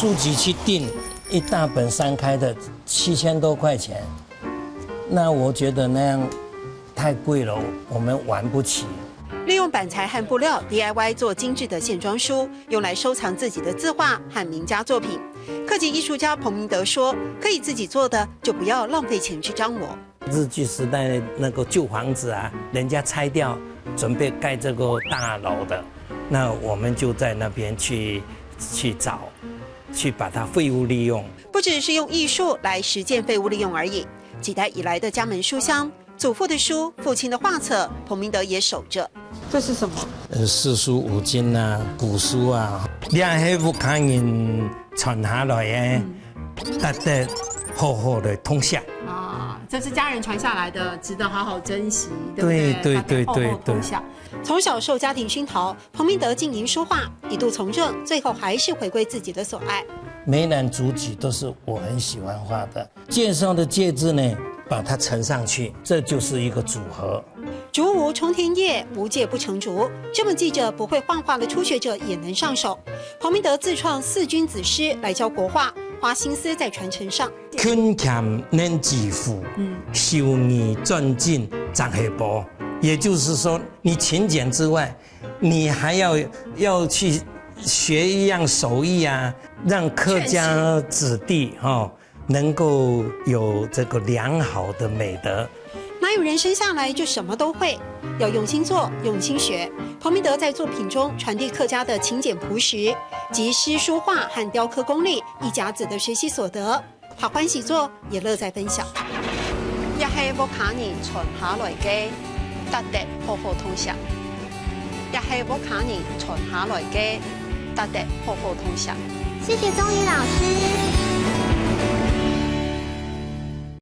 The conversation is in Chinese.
书局去订一大本3开的7000多块钱，那我觉得那样太贵了，我们玩不起。利用板材和布料 DIY 做精致的线装书，用来收藏自己的字画和名家作品。客籍艺术家彭明德说：“可以自己做的，就不要浪费钱去张罗。日据时代那个旧房子啊，人家拆掉，准备盖这个大楼的，那我们就在那边去找，去把它废物利用。不只是用艺术来实践废物利用而已，几代以来的家门书香。”祖父的书、父亲的画册，彭明德也守着。这是什么？四书五经啊，古书啊，你还不看人传下来的，大家厚厚的通下。啊，这是家人传下来的，值得好好珍惜，对不对？对。从小受家庭熏陶，彭明德经营书画，一度从政，最后还是回归自己的所爱。梅兰竹菊都是我很喜欢画的，介绍的介字呢，把它呈上去，这就是一个组合。竹无冲天叶，无界不成竹。这么记着不会画画的初学者也能上手。彭明德自创4君子诗来教国画，花心思在传承上。勤俭能致富，修义赚进长黑波。也就是说，你勤俭之外，你还要去学一样手艺啊，让客家子弟能够有这个良好的美德。哪有人生下来就什么都会？要用心做，用心学。彭明德在作品中传递客家的勤俭朴实，集诗书画和雕刻功力一甲子的学习所得。他欢喜做，也乐在分享。一係木卡尼傳下來嘅，特地好好通曉。一係木卡尼傳下來嘅，特地好好通曉。謝謝宗宇老師。